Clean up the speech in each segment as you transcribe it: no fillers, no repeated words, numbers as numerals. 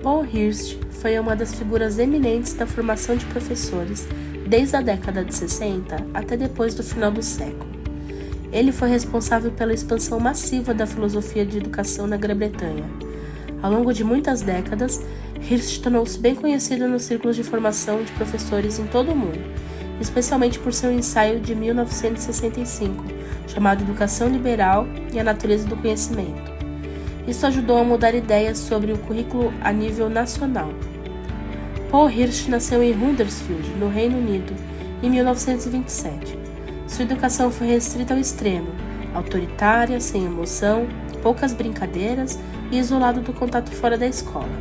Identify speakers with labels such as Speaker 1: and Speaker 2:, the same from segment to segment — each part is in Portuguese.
Speaker 1: Paul Hirsch foi uma das figuras eminentes da formação de professores desde a década de 60 até depois do final do século. Ele foi responsável pela expansão massiva da filosofia de educação na Grã-Bretanha. Ao longo de muitas décadas, Hirsch tornou-se bem conhecido nos círculos de formação de professores em todo o mundo, especialmente por seu ensaio de 1965, chamado Educação Liberal e a Natureza do Conhecimento. Isso ajudou a mudar ideias sobre o currículo a nível nacional. Paul Hirsch nasceu em Huddersfield, no Reino Unido, em 1927. Sua educação foi restrita ao extremo, autoritária, sem emoção, poucas brincadeiras e isolado do contato fora da escola.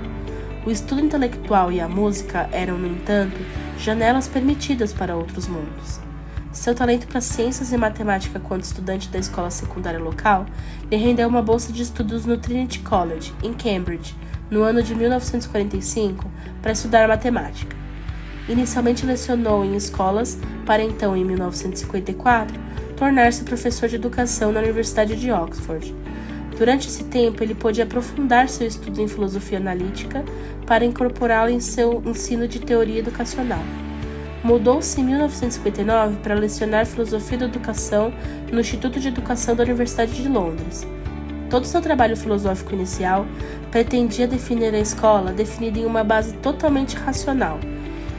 Speaker 1: O estudo intelectual e a música eram, no entanto, janelas permitidas para outros mundos. Seu talento para ciências e matemática quando estudante da escola secundária local lhe rendeu uma bolsa de estudos no Trinity College, em Cambridge, no ano de 1945, para estudar matemática. Inicialmente lecionou em escolas, para então, em 1954, tornar-se professor de educação na Universidade de Oxford. Durante esse tempo, ele pôde aprofundar seu estudo em filosofia analítica para incorporá-lo em seu ensino de teoria educacional. Mudou-se em 1959 para lecionar filosofia da educação no Instituto de Educação da Universidade de Londres. Todo seu trabalho filosófico inicial pretendia definir a escola definida em uma base totalmente racional,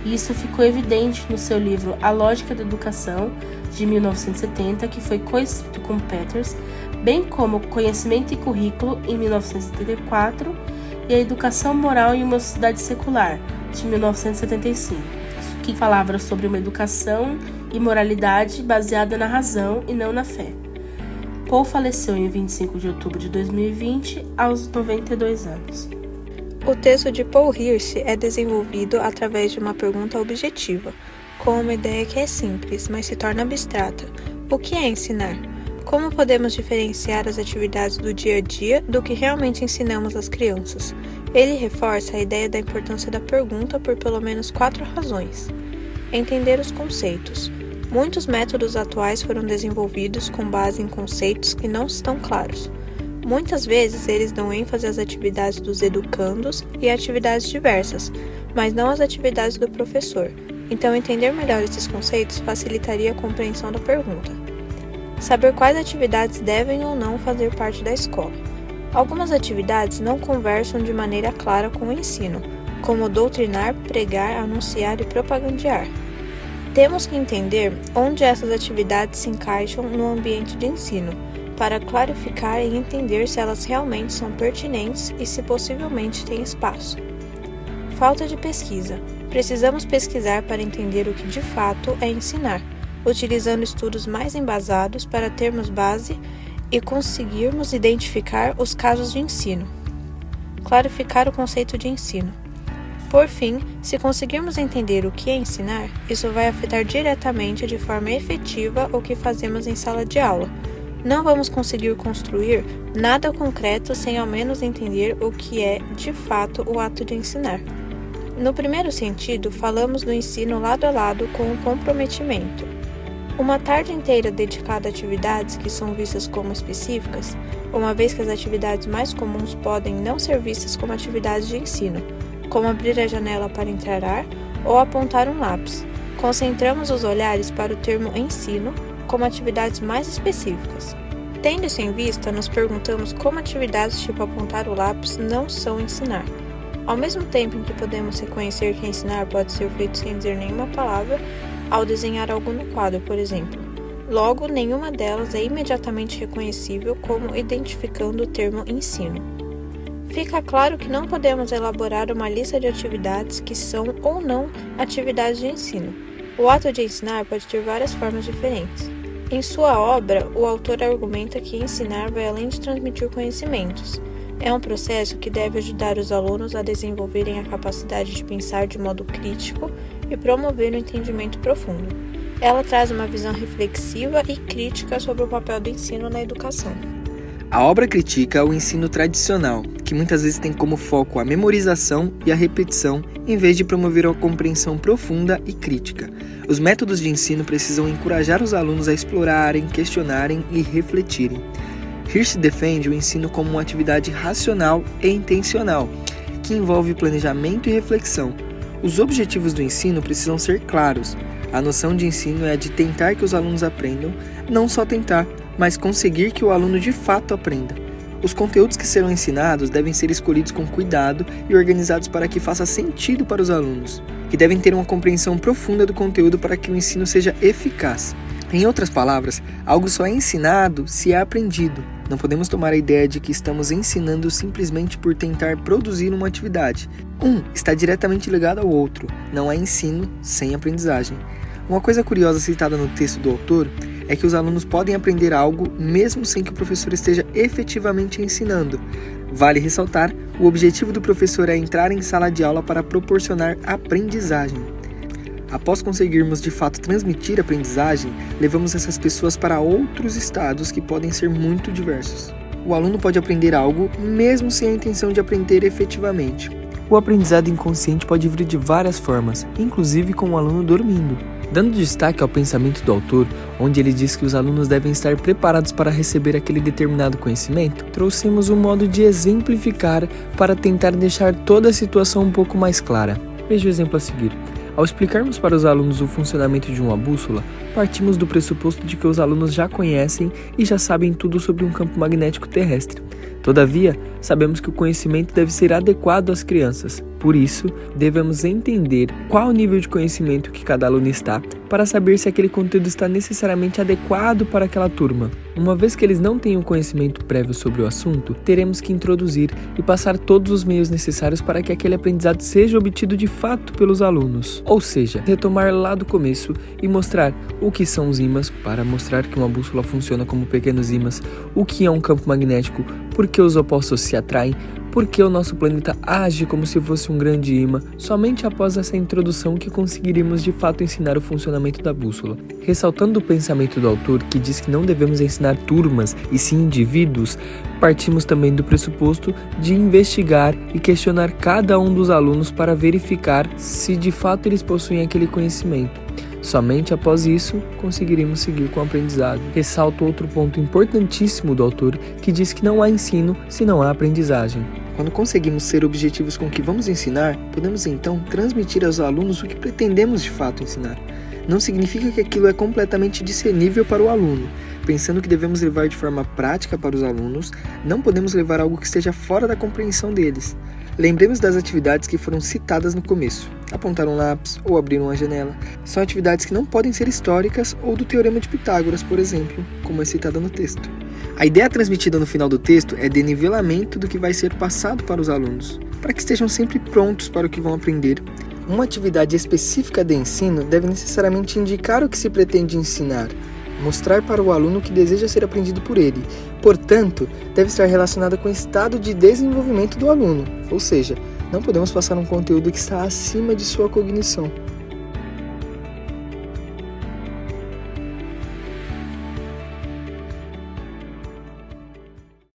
Speaker 1: e isso ficou evidente no seu livro A Lógica da Educação, de 1970, que foi coescrito com Peters, bem como Conhecimento e Currículo, em 1974, e A Educação Moral em uma Sociedade Secular, de 1975, que falava sobre uma educação e moralidade baseada na razão e não na fé. Paul faleceu em 25 de outubro de 2020, aos 92 anos.
Speaker 2: O texto de Paul Hirsch é desenvolvido através de uma pergunta objetiva, com uma ideia que é simples, mas se torna abstrata. O que é ensinar? Como podemos diferenciar as atividades do dia a dia do que realmente ensinamos às crianças? Ele reforça a ideia da importância da pergunta por pelo menos 4 razões. Entender os conceitos. Muitos métodos atuais foram desenvolvidos com base em conceitos que não estão claros. Muitas vezes eles dão ênfase às atividades dos educandos e atividades diversas, mas não às atividades do professor. Então, entender melhor esses conceitos facilitaria a compreensão da pergunta. Saber quais atividades devem ou não fazer parte da escola. Algumas atividades não conversam de maneira clara com o ensino, como doutrinar, pregar, anunciar e propagandear. Temos que entender onde essas atividades se encaixam no ambiente de ensino, para clarificar e entender se elas realmente são pertinentes e se possivelmente têm espaço. Falta de pesquisa. Precisamos pesquisar para entender o que de fato é ensinar, utilizando estudos mais embasados para termos base e conseguirmos identificar os casos de ensino. Clarificar o conceito de ensino. Por fim, se conseguirmos entender o que é ensinar, isso vai afetar diretamente de forma efetiva o que fazemos em sala de aula. Não vamos conseguir construir nada concreto sem ao menos entender o que é, de fato, o ato de ensinar. No primeiro sentido, falamos do ensino lado a lado com o comprometimento. Uma tarde inteira dedicada a atividades que são vistas como específicas, uma vez que as atividades mais comuns podem não ser vistas como atividades de ensino, como abrir a janela para entrar ar ou apontar um lápis. Concentramos os olhares para o termo ensino como atividades mais específicas. Tendo isso em vista, nos perguntamos como atividades tipo apontar o lápis não são ensinar. Ao mesmo tempo em que podemos reconhecer que ensinar pode ser feito sem dizer nenhuma palavra, ao desenhar algo no quadro, por exemplo. Logo, nenhuma delas é imediatamente reconhecível como identificando o termo ensino. Fica claro que não podemos elaborar uma lista de atividades que são ou não atividades de ensino. O ato de ensinar pode ter várias formas diferentes. Em sua obra, o autor argumenta que ensinar vai além de transmitir conhecimentos. É um processo que deve ajudar os alunos a desenvolverem a capacidade de pensar de modo crítico e promover o entendimento profundo. Ela traz uma visão reflexiva e crítica sobre o papel do ensino na educação.
Speaker 3: A obra critica o ensino tradicional, que muitas vezes tem como foco a memorização e a repetição, em vez de promover a compreensão profunda e crítica. Os métodos de ensino precisam encorajar os alunos a explorarem, questionarem e refletirem. Hirsch defende o ensino como uma atividade racional e intencional, que envolve planejamento e reflexão. Os objetivos do ensino precisam ser claros. A noção de ensino é a de tentar que os alunos aprendam, não só tentar, mas conseguir que o aluno de fato aprenda. Os conteúdos que serão ensinados devem ser escolhidos com cuidado e organizados para que faça sentido para os alunos, que devem ter uma compreensão profunda do conteúdo para que o ensino seja eficaz. Em outras palavras, algo só é ensinado se é aprendido. Não podemos tomar a ideia de que estamos ensinando simplesmente por tentar produzir uma atividade. Um está diretamente ligado ao outro. Não há ensino sem aprendizagem. Uma coisa curiosa citada no texto do autor é que os alunos podem aprender algo mesmo sem que o professor esteja efetivamente ensinando. Vale ressaltar, o objetivo do professor é entrar em sala de aula para proporcionar aprendizagem. Após conseguirmos de fato transmitir aprendizagem, levamos essas pessoas para outros estados que podem ser muito diversos. O aluno pode aprender algo mesmo sem a intenção de aprender efetivamente. O aprendizado inconsciente pode vir de várias formas, inclusive com o aluno dormindo. Dando destaque ao pensamento do autor, onde ele diz que os alunos devem estar preparados para receber aquele determinado conhecimento, trouxemos um modo de exemplificar para tentar deixar toda a situação um pouco mais clara. Veja o exemplo a seguir. Ao explicarmos para os alunos o funcionamento de uma bússola, partimos do pressuposto de que os alunos já conhecem e já sabem tudo sobre um campo magnético terrestre. Todavia, sabemos que o conhecimento deve ser adequado às crianças. Por isso, devemos entender qual o nível de conhecimento que cada aluno está, para saber se aquele conteúdo está necessariamente adequado para aquela turma. Uma vez que eles não têm um conhecimento prévio sobre o assunto, teremos que introduzir e passar todos os meios necessários para que aquele aprendizado seja obtido de fato pelos alunos. Ou seja, retomar lá do começo e mostrar o que são os ímãs, para mostrar que uma bússola funciona como pequenos ímãs, o que é um campo magnético, por que os opostos se atraem, por que o nosso planeta age como se fosse um grande ímã. Somente após essa introdução que conseguiremos de fato ensinar o funcionamento da bússola. Ressaltando o pensamento do autor, que diz que não devemos ensinar turmas e sim indivíduos, partimos também do pressuposto de investigar e questionar cada um dos alunos para verificar se de fato eles possuem aquele conhecimento. Somente após isso, conseguiremos seguir com o aprendizado. Ressalto outro ponto importantíssimo do autor, que diz que não há ensino se não há aprendizagem. Quando conseguimos ser objetivos com o que vamos ensinar, podemos então transmitir aos alunos o que pretendemos de fato ensinar. Não significa que aquilo é completamente discernível para o aluno. Pensando que devemos levar de forma prática para os alunos, não podemos levar algo que esteja fora da compreensão deles. Lembremos das atividades que foram citadas no começo. Apontar um lápis ou abrir uma janela. São atividades que não podem ser históricas ou do Teorema de Pitágoras, por exemplo, como é citada no texto. A ideia transmitida no final do texto é de nivelamento do que vai ser passado para os alunos, para que estejam sempre prontos para o que vão aprender. Uma atividade específica de ensino deve necessariamente indicar o que se pretende ensinar, mostrar para o aluno o que deseja ser aprendido por ele. Portanto, deve estar relacionada com o estado de desenvolvimento do aluno, ou seja, não podemos passar um conteúdo que está acima de sua cognição.